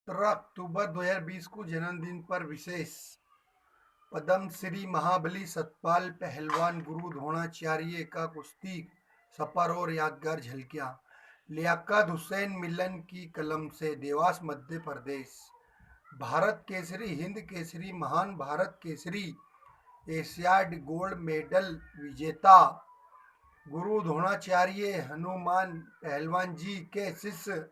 17 अक्टूबर 2020 को जन्मदिन पर विशेष पद्म श्री महाबली सतपाल पहलवान गुरु द्रोणाचार्य का कुश्ती सफर और यादगार झलकियां। लियाकत हुसैन मिलन की कलम से देवास मध्य प्रदेश। भारत केसरी, हिंद केसरी, महान Bharat Kesari, Asiad gold medal विजेता गुरु द्रोणाचार्य हनुमान पहलवान जी के शिष्य,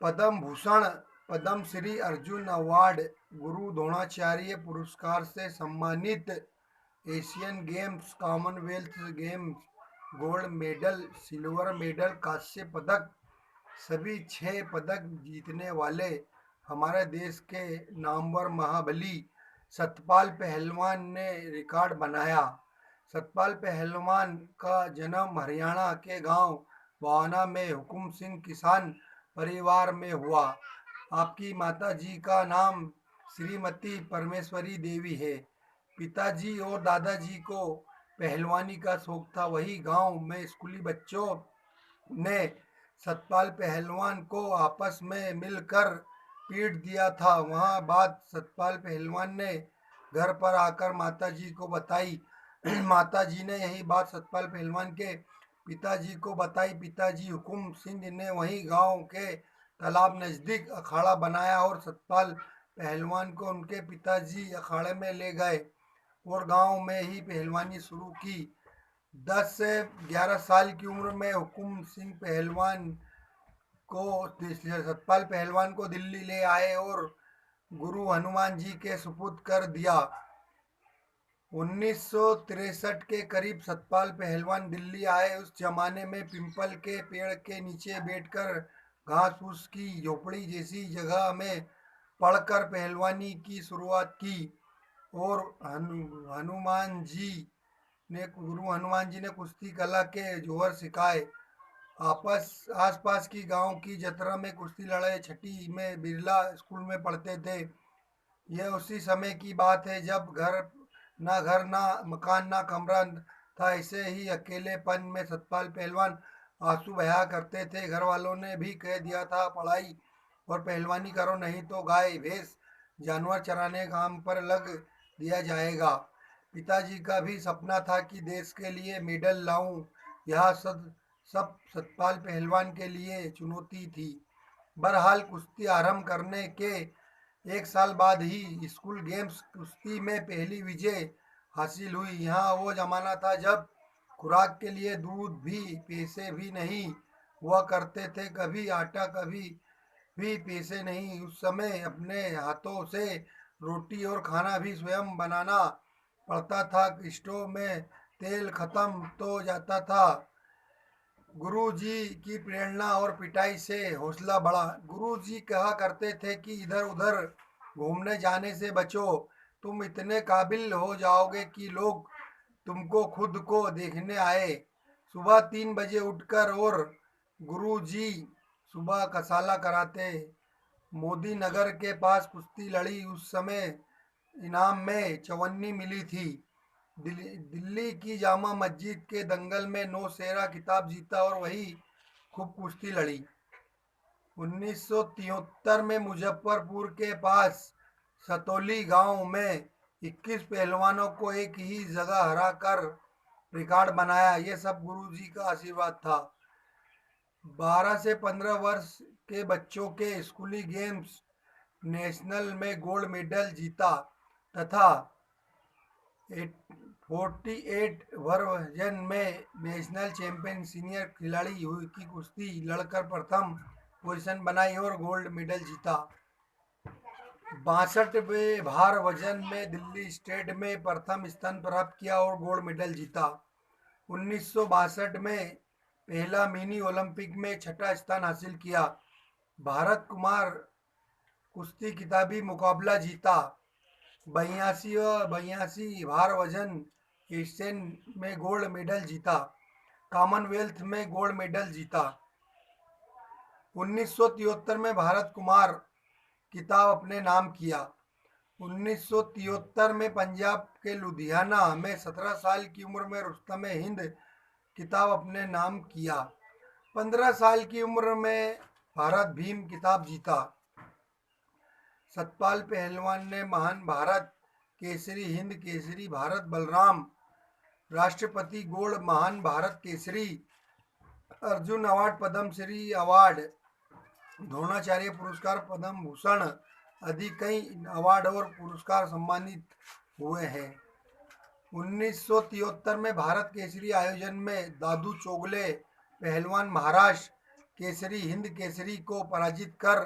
पद्म भूषण, पद्म श्री, अर्जुन अवार्ड, गुरु द्रोणाचार्य पुरस्कार से सम्मानित, Asian games, Commonwealth games, gold medal, silver medal, कांस्य पदक, सभी 6 पदक जीतने वाले हमारे देश के नामवर महाबली सतपाल पहलवान ने रिकॉर्ड बनाया। सतपाल पहलवान का जन्म हरियाणा के गांव बवाना में हुकुम सिंह किसान परिवार में हुआ। आपकी माता जी का नाम श्रीमती परमेश्वरी देवी है। पिताजी और दादाजी को पहलवानी का शौक था। वही गांव में स्कूली बच्चों ने सतपाल पहलवान को आपस में मिलकर पीट दिया था। वहां बात सतपाल पहलवान ने घर पर आकर माताजी को बताई। माताजी ने यही बात सतपाल पहलवान के पिताजी को बताई। पिताजी हुकुम सिंह ने वही गांव के तालाब नजदीक अखाड़ा बनाया और सतपाल पहलवान को उनके पिताजी अखाड़े में ले गए और गांव में ही पहलवानी शुरू की। 10 से 11 साल की उम्र में हुकुम सिंह पहलवान को सतपाल पहलवान को दिल्ली ले आए और गुरु हनुमान जी के सुपुर्द कर दिया। 1963 के करीब सतपाल पहलवान दिल्ली आए। उस जमाने में पीपल के पेड़ के नीचे बैठकर घास फूस की झोपड़ी जैसी जगह में पढ़कर पहलवानी की शुरुआत की और गुरु हनुमान जी ने कुश्ती कला के जौहर सिखाए। आसपास की गांव की जतरा में कुश्ती लड़ाई। छठी में बिरला स्कूल में पढ़ते थे। यह उसी समय की बात है जब घर ना मकान ना कमरा था। ऐसे ही अकेलेपन में सतपाल पहलवान आंसू बहाया करते थे। घर वालों ने भी कह दिया था पढ़ाई और पहलवानी करो, नहीं तो गाय भैंस जानवर चराने काम पर लग दिया जाएगा। पिताजी का भी सपना था कि देश के लिए मेडल लाऊं। यह सब सतपाल पहलवान के लिए चुनौती थी। बहरहाल कुश्ती आरंभ करने के 1 साल बाद ही स्कूल गेम्स कुश्ती में पहली विजय हासिल हुई। यहाँ वो जमाना था जब खुराक के लिए दूध भी पैसे भी नहीं हुआ करते थे। कभी आटा कभी भी पैसे नहीं। उस समय अपने हाथों से रोटी और खाना भी स्वयं बनाना पड़ता था। स्टोव में तेल खत्म तो जाता था। गुरु जी की प्रेरणा और पिटाई से हौसला बढ़ा। गुरु जी कहा करते थे कि इधर उधर घूमने जाने से बचो, तुम इतने काबिल हो जाओगे कि लोग तुमको खुद को देखने आए। सुबह 3 बजे उठकर और गुरु जी सुबह कसाला कराते। मोदी नगर के पास कुश्ती लड़ी। उस समय इनाम में चवन्नी मिली थी। दिल्ली की जामा मस्जिद के दंगल में नौशेरा खिताब जीता और वही खूब कुश्ती लड़ी। 1973 में मुजफ्फरपुर के पास सतौली गांव में 21 पहलवानों को एक ही जगह हराकर रिकॉर्ड बनाया। ये सब गुरु जी का आशीर्वाद था। 12 से 15 वर्ष के बच्चों के स्कूली गेम्स नेशनल में गोल्ड मेडल जीता तथा 48 वर्जन में नेशनल चैंपियन सीनियर खिलाड़ी हुई की कुश्ती लड़कर प्रथम पोजीशन बनाई और गोल्ड मेडल जीता। 62वें भार वजन में दिल्ली स्टेट में प्रथम स्थान प्राप्त किया और गोल्ड मेडल जीता। 1962 में पहला मिनी ओलंपिक में छठा स्थान हासिल किया। भारत कुमार कुश्ती किताबी मुकाबला जीता। 82 भार वजन एशियन में गोल्ड मेडल जीता। कॉमनवेल्थ में गोल्ड मेडल जीता। 1973 में भारत कुमार किताब अपने नाम किया। 1973 में पंजाब के लुधियाना में 17 साल की उम्र में रुस्तम हिंद किताब अपने नाम किया। 15 साल की उम्र में भारत भीम खिताब जीता। सतपाल पहलवान ने महान भारत केसरी, हिंद केसरी, भारत बलराम, राष्ट्रपति गोल्ड, महान भारत केसरी, अर्जुन अवार्ड, पद्म श्री अवार्ड, द्रोणाचार्य पुरस्कार, पद्म भूषण आदि कई अवार्ड और पुरस्कार सम्मानित हुए हैं। 1973 में भारत केसरी आयोजन में दादू चोगले पहलवान महाराष्ट्र केसरी, हिंद केसरी को पराजित कर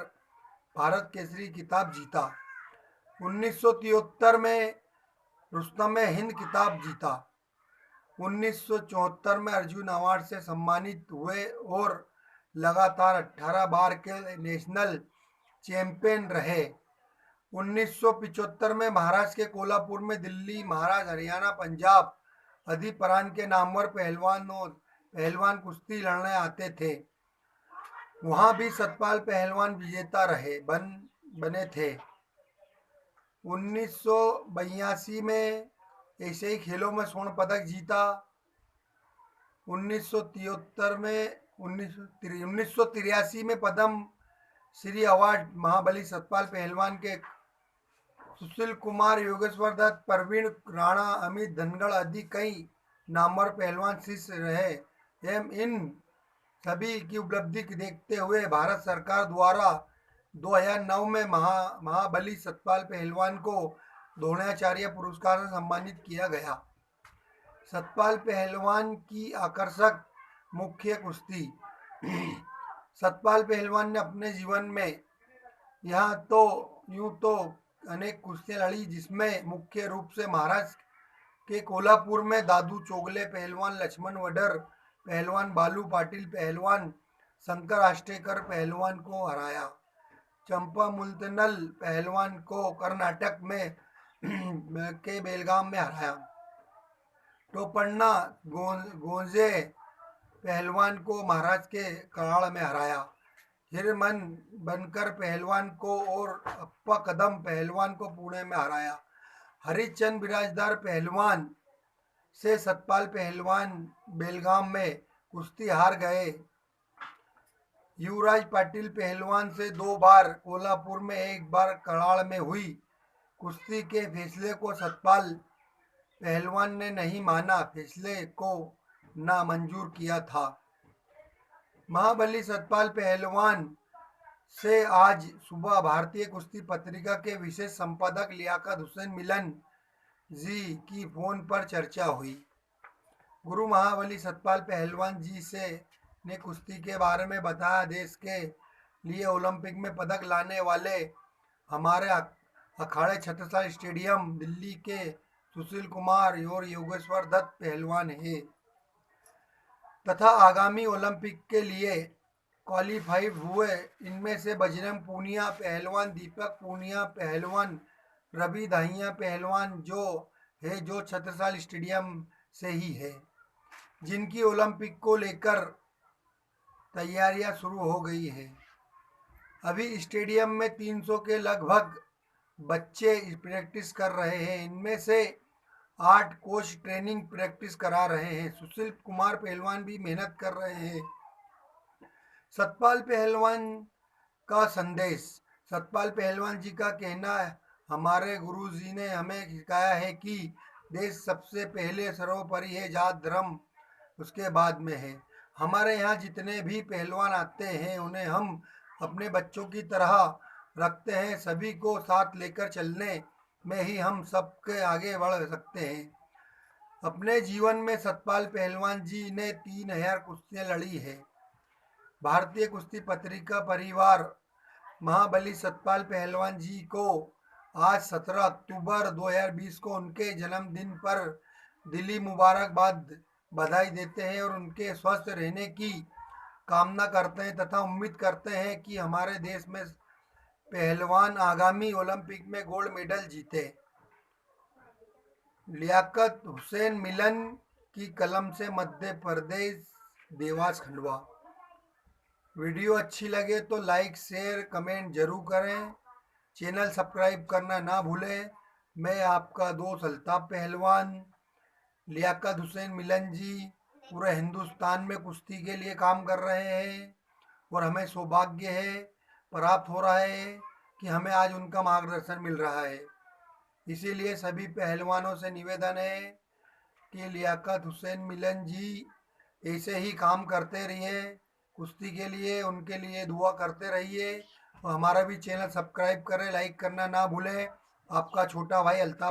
भारत केसरी खिताब जीता। 1973 में रुस्तम ने हिंद खिताब जीता। 1974 में अर्जुन अवार्ड से सम्मानित हुए और लगातार 18 बार के नेशनल चैंपियन रहे। 1975 में महाराष्ट्र के कोल्हापुर में दिल्ली, महाराष्ट्र, हरियाणा, पंजाब आदि प्रांत के नामवर पहलवान कुश्ती लड़ने आते थे। वहां भी सतपाल पहलवान विजेता बने थे। 1982 में एशियाई खेलों में स्वर्ण पदक जीता। 1983 में पद्म श्री अवार्ड महाबली सतपाल पहलवान के सुशील कुमार, योगेश्वर दत्त, प्रवीण राणा, अमित धनगढ़ आदि कई नामवर पहलवान शिष्य रहे एवं इन सभी की उपलब्धि देखते हुए भारत सरकार द्वारा 2009 में महाबली सतपाल पहलवान को द्रोणाचार्य पुरस्कार से सम्मानित किया गया। सतपाल पहलवान की आकर्षक मुख्य कुश्ती। सतपाल पहलवान ने अपने जीवन में यूं तो अनेक कुश्तियां लड़ी, जिसमें मुख्य रूप से महाराष्ट्र के कोल्हापुर में दादू चोगले पहलवान, लक्ष्मण वडर पहलवान, बालू पाटिल पहलवान, शंकर आष्टेकर पहलवान को हराया। चंपा मुल्तनल पहलवान को कर्नाटक में के बेलगाम में हराया। टोपन्ना गोंजे पहलवान को महाराष्ट्र के कराड़ में हराया। हिरमन बनकर पहलवान को और अप्पा कदम पहलवान को पुणे में हराया। हरिचंद बिराजदार पहलवान से सतपाल पहलवान बेलगाम में कुश्ती हार गए। युवराज पाटिल पहलवान से 2 बार कोल्हापुर में, 1 बार कराड़ में हुई कुश्ती के फैसले को सतपाल पहलवान ने नहीं माना, फैसले को नामंजूर किया था। महाबली सतपाल पहलवान से आज सुबह भारतीय कुश्ती पत्रिका के विशेष संपादक लियाकत हुसैन मिलन जी की फोन पर चर्चा हुई। गुरु महाबली सतपाल पहलवान जी से ने कुश्ती के बारे में बताया, देश के लिए ओलंपिक में पदक लाने वाले हमारे अखाड़े छत्रसाल स्टेडियम दिल्ली के सुशील कुमार और योगेश्वर दत्त पहलवान हैं तथा आगामी ओलंपिक के लिए क्वालिफाइड हुए। इनमें से बजरंग पूनिया पहलवान, दीपक पूनिया पहलवान, रवि दहिया पहलवान जो छत्रसाल स्टेडियम से ही है, जिनकी ओलंपिक को लेकर तैयारियां शुरू हो गई है। अभी स्टेडियम में 300 के लगभग बच्चे प्रैक्टिस कर रहे हैं। इनमें से 8 कोच ट्रेनिंग प्रैक्टिस करा रहे हैं। सुशील कुमार पहलवान भी मेहनत कर रहे हैं। सतपाल पहलवान का संदेश। सतपाल पहलवान जी का कहना है, हमारे गुरु जी ने हमें सिखाया है कि देश सबसे पहले सर्वोपरि है, जात धर्म उसके बाद में है। हमारे यहाँ जितने भी पहलवान आते हैं उन्हें हम अपने बच्चों की तरह रखते हैं। सभी को साथ लेकर चलने में ही हम सबके आगे बढ़ सकते हैं। अपने जीवन में सतपाल पहलवान जी ने 3000 कुश्तियाँ लड़ी है। भारतीय कुश्ती पत्रिका परिवार महाबली सतपाल पहलवान जी को आज 17 अक्टूबर 2020 को उनके जन्मदिन पर दिली मुबारकबाद बधाई देते हैं और उनके स्वस्थ रहने की कामना करते हैं तथा उम्मीद करते हैं कि हमारे देश में पहलवान आगामी ओलंपिक में गोल्ड मेडल जीते। लियाकत हुसैन मिलन की कलम से मध्य प्रदेश, देवास, खंडवा। वीडियो अच्छी लगे तो लाइक, शेयर, कमेंट जरूर करें। चैनल सब्सक्राइब करना ना भूलें। मैं आपका दोस्त अल्ताफ पहलवान। लियाकत हुसैन मिलन जी पूरे हिंदुस्तान में कुश्ती के लिए काम कर रहे हैं। और हमें सौभाग्य है, प्राप्त हो रहा है कि हमें आज उनका मार्गदर्शन मिल रहा है। इसीलिए सभी पहलवानों से निवेदन है कि लियाकत हुसैन मिलन जी ऐसे ही काम करते रहिए कुश्ती के लिए, उनके लिए दुआ करते रहिए और हमारा भी चैनल सब्सक्राइब करें, लाइक करना ना भूलें। आपका छोटा भाई अल्ताफ।